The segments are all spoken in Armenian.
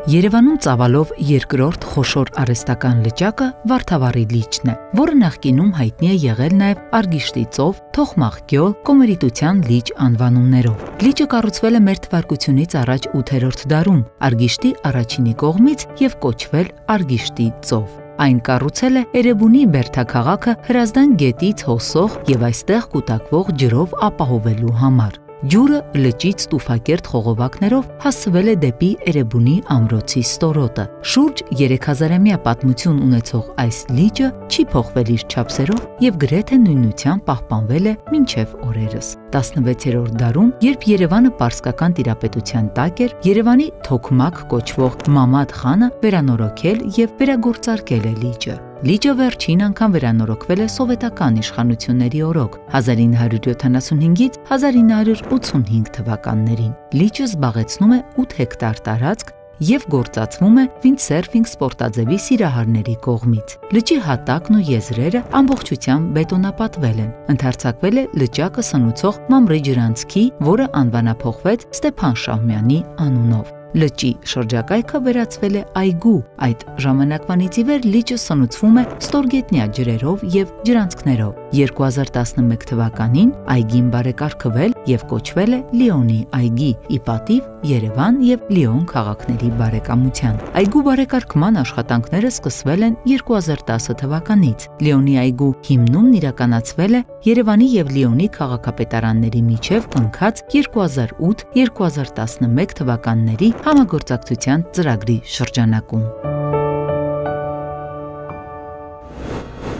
Երևանում ծավալով երկրորդ խոշոր արհեստական լճակը Վարդավառի լիճն է, որը նախկինում հայտնի է եղել նաև Արգիշտի ծով, Թոխմախ գյուղ, Կոմերիտության լիճ անվանումներով։ Լիճը կառուցվել է մեր թվարկությունից առաջ 8-րդ դարում Արգիշտի առաջինի կողմից եւ կոչվել Արգիշտի ծով։ Այն կառուցել է Էրեբունի բերդաքաղաքը Հրազդան գետից հոսող եւ այստեղ կուտակվող ջրով ապահովելու համար։ Ջուրը լճից տուֆակերտ խողովակներով հասցվել է դեպի Էրեբունի ամրոցի ստորոտը։ Շուրջ 3000-ամյա պատմություն ունեցող այս լիճը չի փոխվել իր չափսերով եւ գրեթե նույնությամբ պահպանվել է մինչեւ օրերս։ 16-րդ դարում, երբ Երևանը պարսկական տիրապետության տակ էր, Երևանի Թոքմակ կոչվող Մամադ խանը վերանորոգել եւ վերագործարկել է լիճը։ Լիճը վերջին անգամ վերանորոգվել է սովետական իշխանությունների օրոք 1975-ից 1985 թվականներին։ Լիճը զբաղեցնում է 8 հեկտար տարածք եւ գործածվում է վինդսերֆինգ սպորտաձևի սիրահարների կողմից։ Լճի հատակն ու եզրերը ամբողջությամբ բետոնապատվել են։ Ընդարձակվել է լճակը սնուցող Մամրի ջրանցքի, որը անվանափոխվեց Ստեփան Շահումյանի անունով։ Լճի շրջակայքը վերածվել է այգու։ Այդ ժամանակվանից ի վեր լիճը սնուցվում է ստորգետնյա ջրերով եւ ջրանցքներով։ 2011 թվականին այգին բարեկարգվել եւ կոչվել է Լիոնի այգի՝ ի պատիվ Երևան եւ Լիոն քաղաքների բարեկամության։ Այգու բարեկարգման աշխատանքները սկսվել են 2010 թվականից։ Լիոնի այգու հիմնումն իրականացվել է Երևանի եւ Լիոնի քաղաքապետարանների միջև կնքած 2008-2011 թվականների համագործակցության ծրագրի շրջանակում։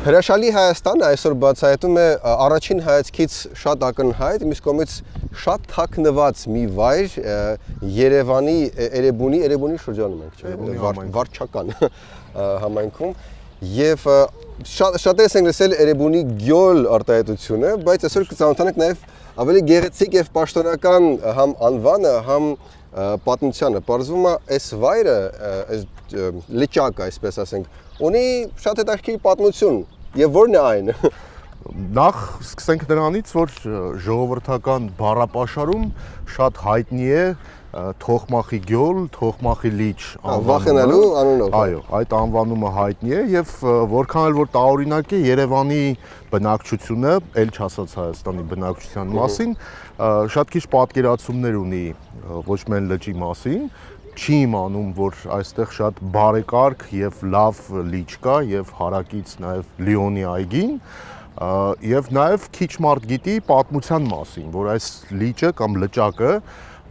Հրաշալի Հայաստանը այսօր բացահայտում է առաջին հայացքից շատ ակնհայտ, մյուս կողմից շատ թաքնված մի վայր Երևանի Էրեբունի շրջանում ենք, չէ՞, վարչական համայնքում, եւ շատերս ենք լսել Էրեբունի գյուղ արտահայտությունը, բայց այսօր կծանոթանանք նաեւ ավելի գեղեցիկ եւ պաշտոնական համ անվանը, համ պատմությանը։ Պարզվում է, այս վայրը, այս լճակը, այսպես ասենք, ունի շատ հետաքրքիր պատմություն, եւ որն է այն։ Նախ սկսենք նրանից, որ ժողովրդական բառապաշարում շատ հայտնի է Թոխմախի գյուղ, Թոխմախի լիճ վախենալու անունով։ Այո, այդ անվանումը հայտնի է եւ որքան էլ որ տարօրինակ է Երևանի բնակչությունը, ել չասած Հայաստանի բնակչության մասին, շատ քիչ պատկերացումներ ունի ոչ միայն լճի մասին, չի իմանում, որ այստեղ շատ բարեկարգ եւ լավ լիճ կա եւ հարակից նաեւ Լիոնի այգին, եւ նաեւ քիչ մարդ գիտի պատմության մասին, որ այս լիճը կամ լճակը,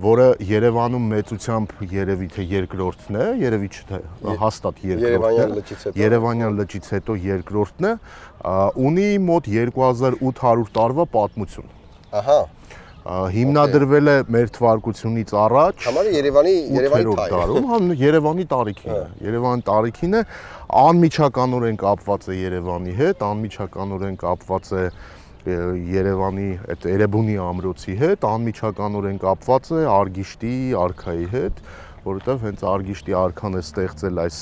որը Երևանում մեծությամբ երևի թե երկրորդն է, երևի չէ հաստատ երկրորդն է, Երևանյան լճից հետո երկրորդն է, ունի մոտ 2800 տարվա պատմություն։ Ահա։ Հիմնադրվել է մեր թվարկությունից առաջ Երևանի տարում, Երևանի տարիքին է։ Երևանի տարիքին է, անմիջականորեն կապված է Երևանի հետ, անմիջականորեն կապված է Երևանի այդ Էրեբունի ամրոցի հետ, անմիջականորեն կապված է Արգիշտի արքայի հետ, որովհետև հենց Արգիշտի արքան է ստեղծել այս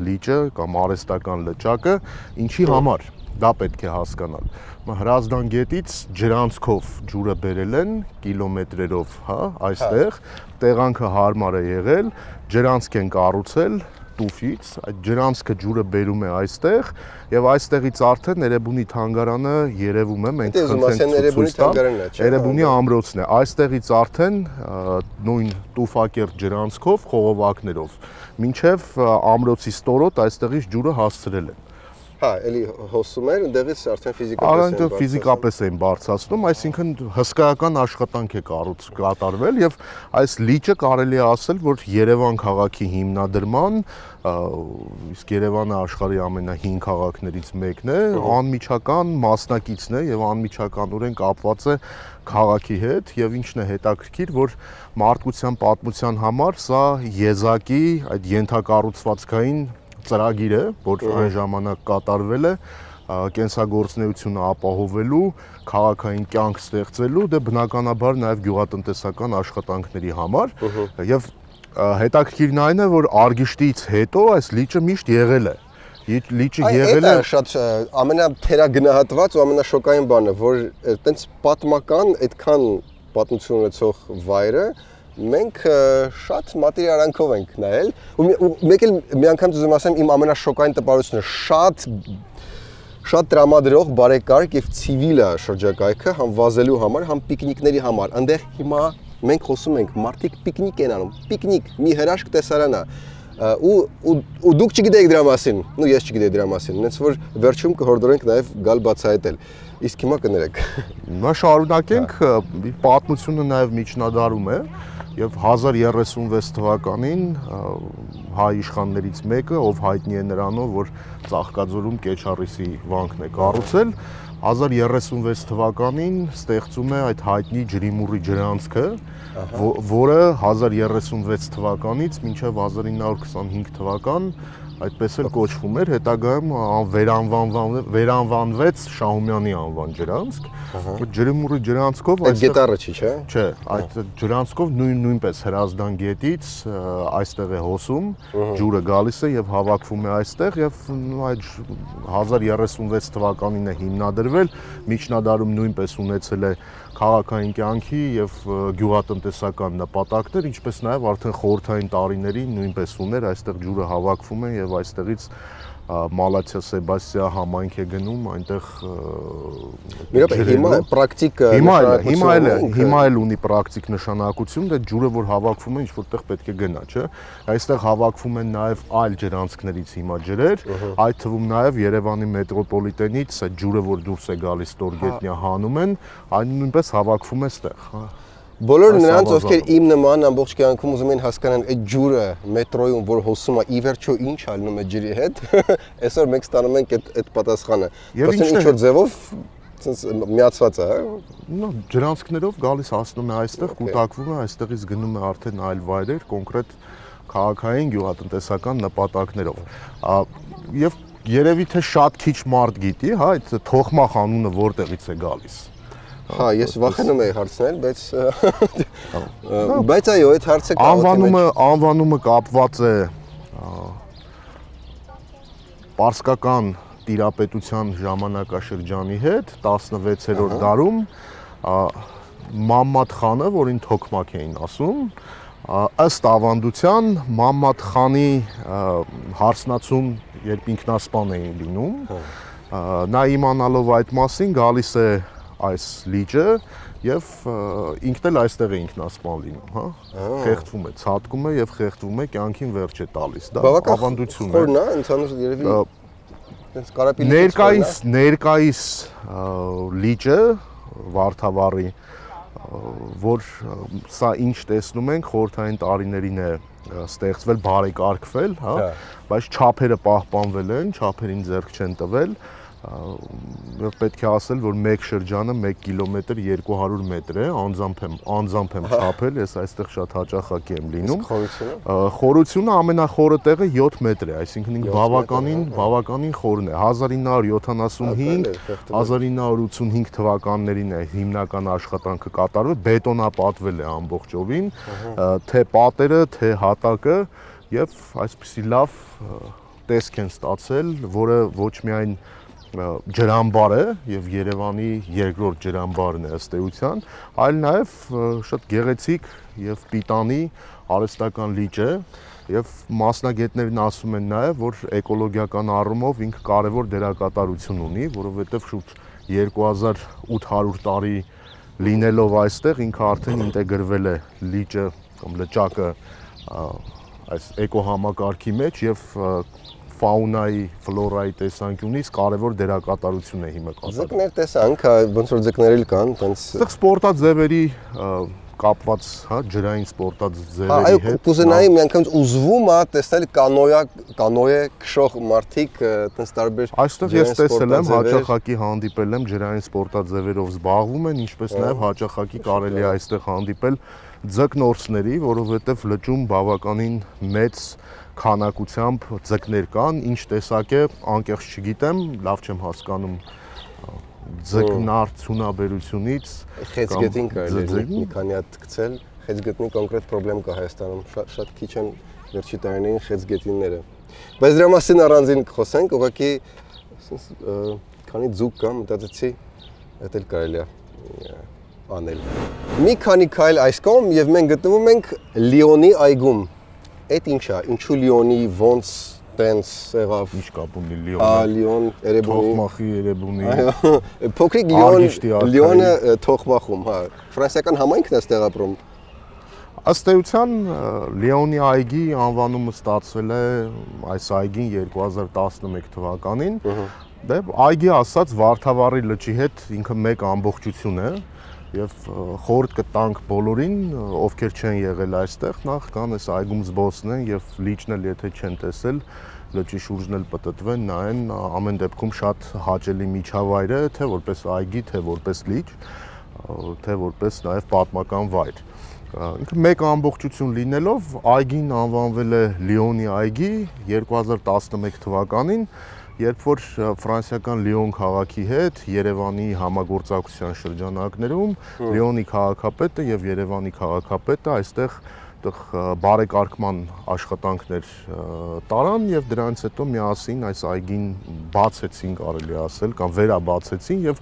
լիճը կամ արհեստական լճակը, ինչի համար։ Դա պետք է հասկանալ։ Հրազդան գետից ջրանցքով ջուրը բերել են կիլոմետրերով, հա, այստեղ տեղանքը հարմար է եղել, ջրանցք են կառուցել տուֆից, այդ ջրանցքը ջուրը բերում է այստեղ եւ այստեղից արդեն Էրեբունի թանգարանը երևում է, մենք խնդրենք ցույց տալ, Էրեբունի ամրոցն է, այստեղից արդեն նույն տուֆակերտ ջրանցքով, խողովակներով, մինչեւ ամրոցի ստորոտ այստեղից ջուրը հասցրել են։ Հա, էլի հոսում էր, ընդեղից արդեն ֆիզիկապես էին բարձրացնում, այսինքն հսկայական աշխատանք է կատարվել եւ այս լիճը կարելի է ասել, որ Երևան քաղաքի հիմնադրման, իսկ Երևանը աշխարհի ամենահին քաղաքներից մեկն է, անմիջական մասնակիցն է եւ անմիջականորեն կապված է քաղաքի հետ եւ ինչն է հետաքրքիր, որ մարդկության պատմության համար սա եզակի այդ ենթակառուցվածքային ծրագիրը, որ այն ժամանակ կատարվել է, կենսագործունեությունը ապահովելու, քաղաքային կյանք ստեղծելու, դե բնականաբար նաև գյուղատնտեսական աշխատանքների համար, եւ հետաքրքիրն այն է, որ Արգիշտից հետո այս լիճը միշտ եղել է։ Լիճը եղել է շատ ամենաթերագնահատված ու ամենաշոկային բանը, որ այտենց պատմական այդքան պատմություն ունեցող վայրը մենք շատ մատերիալանքով ենք նայել ու մեկ էլ մի անգամ ուզում ասեմ իմ ամենաշոկային տպարությունը շատ տրամադրող բարեկարգ եւ ցիվիլ է շրջակայքը համ վազելու համար, համ պիկնիկների համար։ Այնտեղ հիմա մենք խոսում ենք մարդիկ պիկնիկ են անում, պիկնիկ, մի հրաշք տեսարան է ու դուք չգիտեք դրա մասին, ու ես չգիտեի դրա մասին, հենց որ վերջում կհորդորենք նաեւ գալ բացահայտել։ Իսկ հիմա կներեք։ Նա շարունակենք, պատմությունը նաեւ միջնադարում է եւ 1036 թվականին հայ իշխաններից մեկը, ով հայտնի է նրանով, որ Ծաղկաձորում Կեչարիսի վանքն է կառուցել, 1036 թվականին ստեղծում է այդ հայտնի ջրիմուռի ջրանցքը, որը 1036 թվականից մինչև 1925 թվական այդպես էլ կոչվում էր, հետագայում վերանվանվեց Շահումյանի անվան ջրանցք։ Ջրիմուռի ջրանցքով այդ գետառը չի, չէ՞։ Չէ, այդ ջրանցքով նույնպես Հրազդան գետից այստեղ է հոսում, ջուրը գալիս է եւ հավաքվում է այստեղ եւ այդ 1036 թվականին է հիմնադրվել, միջնադարում նույնպես ունեցել է քաղաքային կյանքի եւ գյուղատնտեսական նպատակներ, ինչպես նաեւ արդեն խորհրդային տարիներին նույնպես ուներ, այստեղ ջուրը հավաքվում է եւ այստեղից Մալաթիա Սեբաստիա համայնք է գնում, այնտեղ հիմա պրակտիկ հիմա էլ ունի պրակտիկ նշանակություն, դա ջուրը որ հավաքվում է ինչ որտեղ պետք է գնա, չէ։ Այստեղ հավաքվում են նաեւ այլ ջրանցքներից հիմա ջրեր, այդ թվում նաեւ Երևանի մետրոպոլիտենից այդ ջուրը որ դուրս է գալիս Ստորգետնյա հանում են, այն նույնպես հավաքվում է այստեղ, հա։ Բոլոր նրանց, ովքեր իմ նման ամբողջ կյանքում ուզում են հասկանալ այդ ջուրը մետրոյում, որ հոսում է, ի վերջո ինչ ալնում է ջրի հետ, այսօր մենք ստանում ենք այդ պատասխանը։ Որտեղ ինչ-որ ձևով միացված է, հա։ Ջրանցքներով գալիս հասնում է այստեղ, կուտակվում է, այստեղից գնում է արդեն այլ վայրեր, կոնկրետ քաղաքային գյուղատնտեսական նպատակներով։ Եվ երևի թե շատ քիչ մարդ գիտի, հա, այդ Թոխմախ անունը որտեղից է գալիս։ Հա, ես վախենում էի հարցնել, բայց այո, այդ հարցը անվանումը կապված է պարսկական տիրապետության ժամանակաշրջանի հետ 16-րդ դարում Մամմադ խանը, որին Թոքմակ էին ասում, ըստ ավանդության Մամմադ խանի հարսնացուն երբ ինքնասպան էին լինում, նա իմանալով այդ մասին գալիս է այս լիճը եւ ինքն էլ այստեղ է ինքնասպան լինում, հա։ Խեղդվում է, ցատկում է եւ խեղդվում է, կյանքին վերջ է տալիս, դա ավանդություն է։ Խորն է, ընդհանուր երևի այնց կարապի ներկայիս լիճը Վարդավառի, որ սա ինչ տեսնում ենք, խորհրդային տարիներին է ստեղծվել, բարեկարգվել, հա, բայց չափերը պահպանվել են, չափերին ձեռք չեն տվել։ Պետք է ասել, որ մեկ շրջանը 1 կիլոմետր 200 մետր է, անձամբ եմ չափել, ես այստեղ շատ հաճախակի եմ լինում։ Խորությունը ամենախորը տեղը 7 մետր է, այսինքն բավականին խորն է։ 1985 թվականներին է հիմնական աշխատանքը կատարվել, բետոնապատվել է ամբողջովին, թե պատերը, թե հատակը եւ այսպիսի լավ տեսք են ստացել, որը ոչ միայն ջրամբար է եւ Երևանի երկրորդ ջրամբարն է ըստ էության, այլ նաեւ շատ գեղեցիկ եւ պիտանի արհեստական լիճ է եւ մասնագետներն ասում են նաեւ, որ էկոլոգիական առումով ինքը կարեւոր դերակատարություն ունի, որովհետեւ շուրջ 2800 տարի լինելով այստեղ ինքը արդեն ինտեգրվել է լիճը կամ լճակը այս էկոհամակարգի մեջ եւ ֆաունայի, ֆլորայի տեսանկյունից կարևոր դերակատարություն է հիմա կատարում։ Ձկներ տեսանք, ոնց որ ձկներ կան, տենց սպորտաձևերի կապված, հա, ջրային սպորտաձևերի հետ։ Այո, կուզենայի միանգամից ուզվում է տեսնել կանոե քշող մարդիկ, տենց տարբեր։ Այստեղ ես տեսել եմ, հաճախակի հանդիպել եմ ջրային սպորտաձևերով զբաղվում են, ինչպես նաև հաճախակի կարելի է այստեղ հանդիպել ձկնորսների, որովհետև լճում բավականին մեծ քանակությամբ ձկներ կան, ինչ տեսակ է, անկեղծ չգիտեմ, լավ չեմ հասկանում ձկնարդյունաբերությունից խեցգետին կարելի է մի քանի հատ գցել, խեցգետնի կոնկրետ խնդրեմ կա Հայաստանում, շատ քիչ են վերջի տարիներին խեցգետինները։ Բայց դրա մասին առանձին կխոսենք, ուղղակի քանի ձուկ կա, մտածեցի, դա էլ կարելի է անել։ Մի քանի քայլ այս կողմ եւ մենք գտնվում ենք Լիոնի այգում։ Այդ ինչա, ինչու Լիոնի, ոնց տենց եղավ։ Ինչ կապ ունի Լիոնը։ Լիոն, Էրեբունի։ Թոխմախի, Էրեբունի։ Փոքրիկ Լիոնը Թոխմախում, հա։ Ֆրանսիական համայնքն է ստեղ ապրում։ Ըստ էության Լիոնի այգի անվանումը ստացվել է այս այգին 2011 թվականին։ Դե այգի ասած Վարդավառի լճի հետ ինքը մեկ ամբողջություն է եւ խորհուրդ կտանք բոլորին, ովքեր չեն եղել այստեղ, նախ կան այս այգում զբոսնեն եւ լիճն էլ եթե չեն տեսել, լճի շուրջն էլ պտտվեն, նայեն, ամեն դեպքում շատ հաճելի միջավայր է, թե որպես այգի, թե որպես լիճ, թե որպես նաեւ պատմական վայր։ Ինքը մեկ ամբողջություն լինելով այգին անվանվել է Լիոնի այգի 2011 թվականին, երբ որ ֆրանսիական Լիոն քաղաքի հետ Երևանի համագործակցության շրջանակներում Լիոնի քաղաքապետը եւ Երևանի քաղաքապետը այստեղ բարեկարգման աշխատանքներ տարան եւ դրանից հետո միասին այս այգին բացեցին, կարելի ասել, կամ վերաբացեցին եւ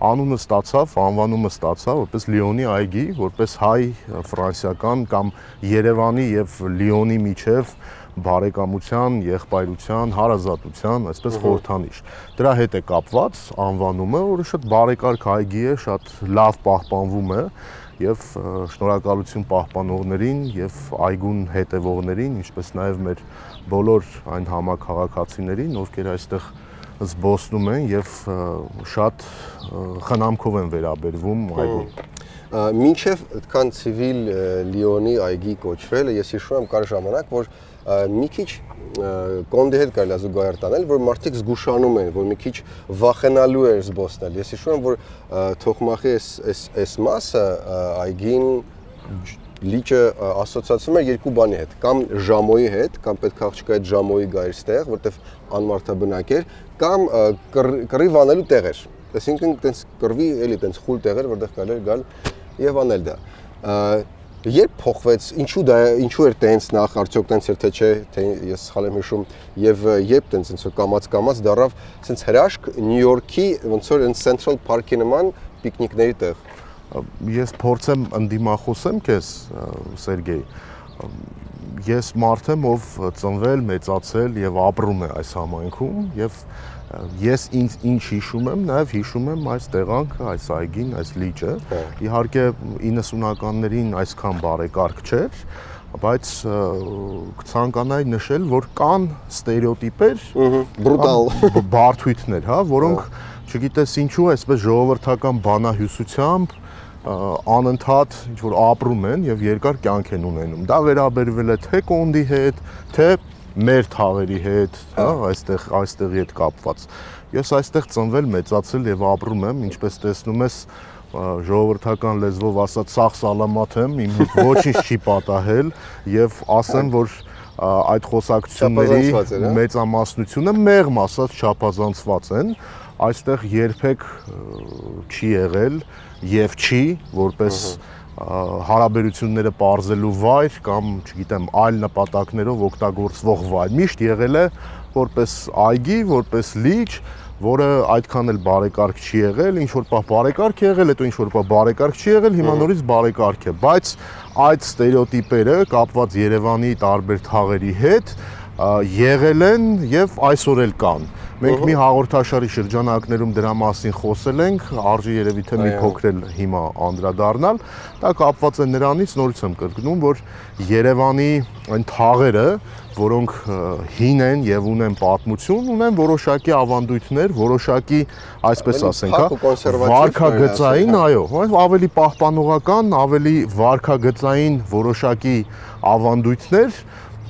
անունը ստացավ, անվանումը ստացավ որպես Լիոնի այգի, որպես հայ-ֆրանսիական կամ Երևանի եւ Լիոնի միջև բարեկամության, եղբայրության, հարազատության, այսպես խորհրդանիշ։ Դրա հետ է կապված անվանումը, որը շատ բարեկարգ այգի է, շատ լավ պահպանվում է եւ շնորհակալություն պահպանողներին եւ այգուն հետևողներին, ինչպես նաեւ մեր բոլոր այն համաքաղաքացիներին, ովքեր այստեղ զբոսնում են եւ շատ խնամքով են վերաբերվում այգուն։ Մինչև այդքան ցիվիլ Լիոնի այգի կոչվելը ես հիշում եմ կար ժամանակ, որ մի քիչ կոնդի հետ կարելի է զուգահեռ տանել, որ մարդիկ զգուշանում են, որ մի քիչ վախենալու էր զբոսնել։ Ես հիշում եմ, որ Թոխմախի այս մասը այգին լիճը ասոցացվում էր երկու բանի հետ, կամ ժամոյի հետ, կամ պետք է աղջիկը այդ ժամոյի գայր ստեղ, որտեվ անմարդաբնակ էր, կամ կռիվ անելու տեղ էր։ Այսինքն տենց կռվի էլի տենց խուլ տեղ էր, որտեղ կարելի էր գալ եւ անել դա։ Երբ փոխվեց, ինչու էր տենց նախ, արդյոք տենց էր թե չէ, թե ես սխալ եմ հիշում, եւ երբ տենց կամաց դառավ սենց հրաշք Նյու Յորքի ոնց որ այն Central Park-ի նման պիկնիկների տեղ։ Ես փորձեմ ընդդիմախոսեմ քեզ, Սերգեյ։ Ես մարդ եմ, ով ծնվել, մեծացել եւ ապրում է այս համայնքում եւ ես ինչ հիշում եմ, նաև հիշում եմ այս տեղանքը, այս այգին, այս լիճը։ Իհարկե 90-ականներին այսքան բարեկարգ չէր, բայց կցանկանայի նշել, որ կան ստերեոտիպեր, բրուտալ բարդույթներ, հա, որոնք չգիտես ինչու այսպես ժողովրդական բանահյուսությամբ անընդհատ ինչ որ ապրում են եւ երկար կյանք են ունենում։ Դա վերաբերվել է թե կոնդի հետ, թե մեր թաղերի հետ, հա, այստեղի հետ կապված։ Ես այստեղ ծնվել, մեծացել եւ ապրում եմ, ինչպես տեսնում ես, ժողովրդական լեզվով ասած սաղ սալամաթ եմ, իմ ոչինչ չի պատահել եւ ասեմ, որ այդ խոսակցությունների մեծամասնությունը մեղմ ասած չափազանցված են, այստեղ երբեք չի եղել եւ չի որպես հարաբերությունները պարզելու վայր կամ, չգիտեմ, այլ նպատակներով օգտագործվող վայր։ Միշտ եղել է որպես այգի, որպես լիճ, որը այդքան էլ բարեկարգ չի եղել, ինչ որ պահ բարեկարգ եղել, հետո ինչ որ պահ բարեկարգ չի եղել, հիմա նորից բարեկարգ է, բայց այդ ստերեոտիպերը կապված Երևանի տարբեր թաղերի հետ եղել են եւ այսօր էլ կան։ Մենք մի հաղորդաշարի շրջանակներում դրա մասին խոսել ենք, արժի երևի թե մի փոքր էլ հիմա անդրադառնալ, դա կապված է նրանից, նորից եմ կրկնում, որ Երևանի այն թաղերը, որոնք հին են եւ ունեն պատմություն, ունեն որոշակի ավանդույթներ, որոշակի, այսպես ասենք, վարքագծային, այո, ավելի պահպանողական, ավելի վարքագծային որոշակի ավանդույթներ,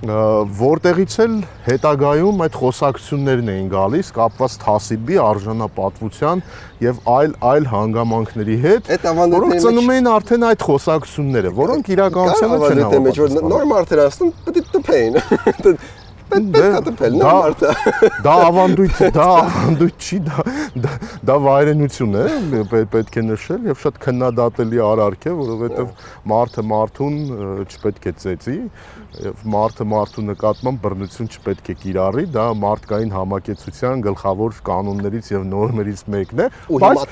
որտեղից էլ հետագայում այդ խոսակցություններն էին գալիս կապված թասիբի արժանապատվության եւ այլ հանգամանքների հետ, որոնք ծնում էին արդեն այդ խոսակցությունները, որոնք իրականությանը չեն նոր մարդեր ասում պետք է տփեին։ Դա ավանդույթ չի, դա վայրենություն է, պետք է նշել եւ շատ քննադատելի արարք է, որովհետեւ մարդը մարդուն չպետք է ծեծի եւ մարդը մարդու նկատմամբ բռնություն չպետք է կիրառի, դա մարդկային համակեցության գլխավոր կանոններից եւ նորմերից մեկն է, բայց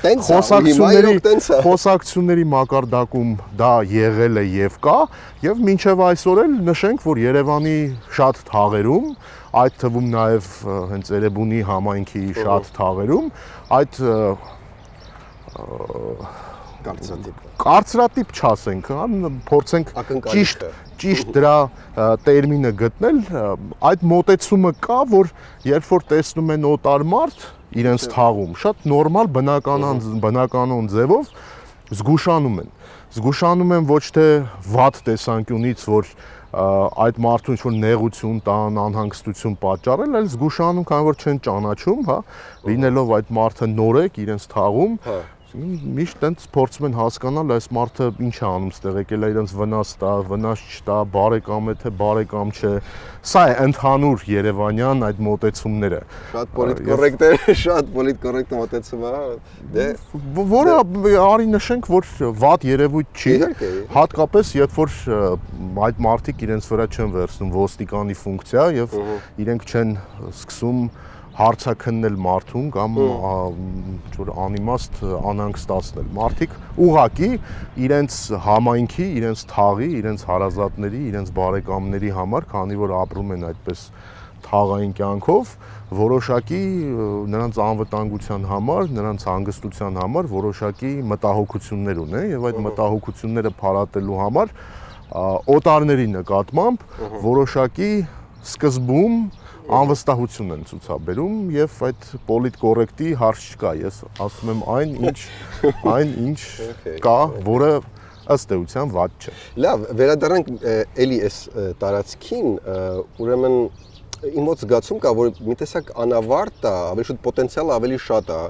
խոսակցությունների մակարդակում դա եղել է եւ կա եւ մինչեւ այսօր էլ նշենք, որ Երևանի շատ թաղերում, այդ թվում նաեւ հենց Էրեբունի համայնքի շատ թաղերում, այդ կարծրատիպ չասենք, փորձենք ճիշտ դրա տերմինը գտնել, այդ մոտեցումը կա, որ երբ որ տեսնում են օտար մարդ իրենց թաղում, շատ նորմալ բնականon ձևով զգուշանում են ոչ թե վատ տեսանկյունից, որ այդ մարդուն ինչ-որ նեղություն տան, անհանգստություն պատճառել, այլ զգուշանում, քանի որ չեն ճանաչում, հա, լինելով այդ մարդը նորեկ իրենց թաղում, միշտ տենց փորձում են հասկանալ այս մարդը ինչ է անում ստեղ, եկել է իրենց վնաս տա, վնաս չտա, բարեկամ է թե բարեկամ չէ։ Սա է ընդհանուր երևանյան այդ մոտեցումները։ Շատ պոլիտկորեկտ մոտեցում է, որը արի նշենք, որ վատ երևույթ չի, հատկապես երբ որ այդ մարդիկ իրենց վրա չեն վերցնում ոստիկանի ֆունկցիա եւ իրենք չեն սկսում հարցաքննել մարդուն կամ անիմաստ անհանգստացնել։ Մարդիկ ուղղակի իրենց համայնքի, իրենց թաղի, իրենց հարազատների, իրենց բարեկամների համար, քանի որ ապրում են այդպես թաղային կյանքով, որոշակի նրանց անվտանգության համար, նրանց հանգստության համար որոշակի մտահոգություններ ունեն եւ այդ մտահոգությունները փարատելու համար օտարների նկատմամբ որոշակի սկզբում անվստահություն են ցուցաբերում եւ այդ պոլիտկորեկտի հարց չկա, ես ասում եմ այն ինչ կա, որը ըստ էության վատ չէ։ Լավ, վերադառնանք էլի այս տարածքին, ուրեմն իմ մոտ զգացում կա, որ մի տեսակ անավարտ է, ավելի շուտ պոտենցիալը ավելի շատ է,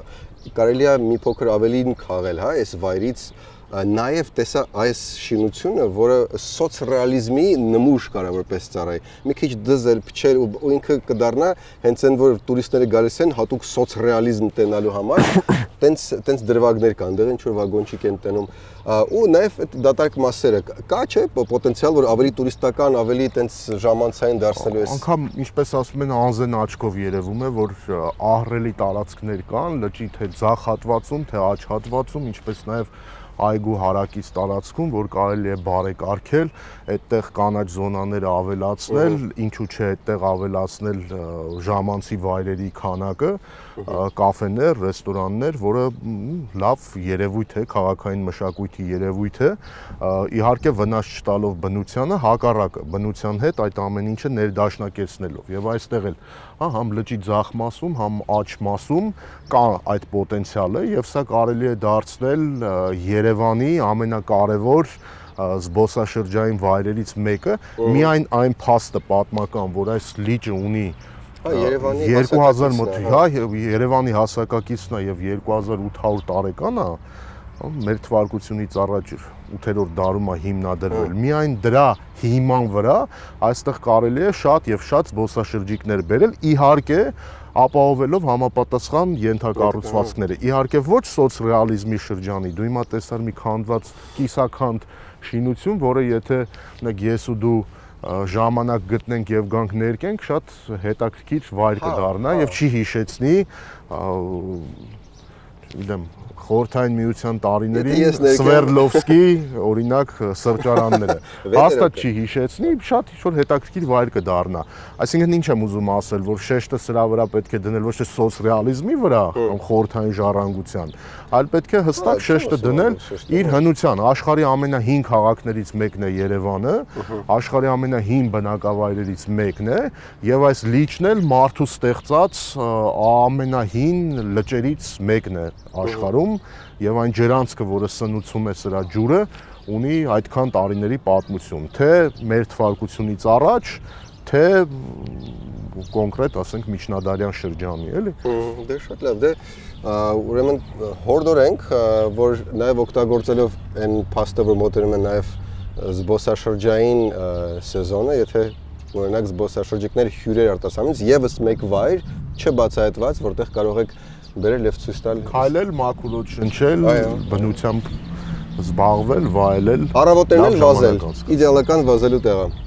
կարելի է մի փոքր ավելին քաղել, հա, այս վայրից Նաև տեսա այս շինությունը, որը սոցռեալիզմի նմուշ կարա որպես ծառայ։ Մի քիչ դզել, փչել ու ինքը կդառնա հենց այն որ տուրիստները գալիս են հատուկ սոցռեալիզմ տենալու համար, տենց դրվագներ կան, դեռ ինչ որ վագոնчик են տենում։ Ու նաև այդ դատարկ մասերը կա չէ պոտենցիալ որ ավելի տուրիստական, ավելի տենց ժամանցային դարձնելու էս։ Անկամ ինչպես ասում են անզեն աչքով երևում է, որ ահռելի տարածքներ կան, լճի թե ձախ հատվածում, թե աջ հատվածում, ինչպես նաև այգու հարակից տարածքում, որ կարելի է բարեկարգել, այդտեղ կանաչ զոնաները ավելացնել, ինչու՞ չէ այդտեղ ավելացնել ժամանցի վայրերի քանակը, կաֆեներ, ռեստորաններ, որը լավ երևույթ է, քաղաքային մշակույթի երևույթ է, իհարկե վնաս չտալով բնությանը, հակառակը, բնության հետ այդ ամեն ինչը ներդաշնակեցնելով։ Եվ այստեղ էլ համ լճի ձախ մասում, համ աջ մասում կա այդ պոտենցիալը եւ սա կարելի է դարձնել Երևանի ամենակարևոր զբոսաշրջային վայրերից մեկը, միայն այն փաստը պատմական, որ այս լիճը ունի 2000 մոտ, հա, Երևանի հասակակիցն է եւ 2800 տարեկան է, մեր թվարկությունից առաջ 8-րդ դարում է հիմնադրվել։ Միայն դրա հիման վրա այստեղ կարելի է շատ եւ շատ զբոսաշրջիկներ բերել, իհարկե ապահովելով համապատասխան ենթակառուցվածքները։ Իհարկե ոչ սոցռեալիզմի շրջանի, դու հիմա տեսար մի քանդված կիսաքանդ շինություն, որը եթե ես ու դու ժամանակ գտնենք եւ գանք ներկենք, շատ հետաքրքիր վայր կդառնա եւ չի հիշեցնի, չգիտեմ, Խորհրդային միության տարիների Սվերդլովսկի օրինակ սրճարանները։ Հաստատ չի հիշեցնի, շատ ինչ-որ հետաքրքիր վայր կդառնա։ Այսինքն ինչ եմ ուզում ասել, որ շեշտը սրա վրա պետք է դնել ոչ թե սոցռեալիզմի վրա կամ խորհրդային ժառանգության, այլ պետք է հստակ շեշտը դնել իր հնության։ Աշխարհի ամենահին քաղաքներից մեկն է Երևանը, աշխարհի ամենահին բնակավայրերից մեկն է, եւ այս լիճն էլ մարդու ստեղծած ամենահին լճերից մեկն է աշխարհում։ Եվ այն ջրանցքը, որը սնուցում է սրա ջուրը, ունի այդքան տարիների պատմություն, թե մեր թվարկությունից առաջ, թե կոնկրետ, ասենք, միջնադարյան շրջանի, էլի։ Դե շատ լավ, դե ուրեմն հորդորենք, որ նաև օգտագործելով այն փաստը, որ մոտենում են նաև զբոսաշրջային սեզոնը, եթե օրինակ զբոսաշրջիկներ հյուրեր արտասահմանից եւս մեկ վայր չբացահայտված, որտեղ կարող եք բերել եւ ցույց տալ։ Քայլել, մաքուրոտ շնչել, բնությամբ զբաղվել, վայելել։ Առավոտերն էլ վազել, իդեալական վազելու տեղ է։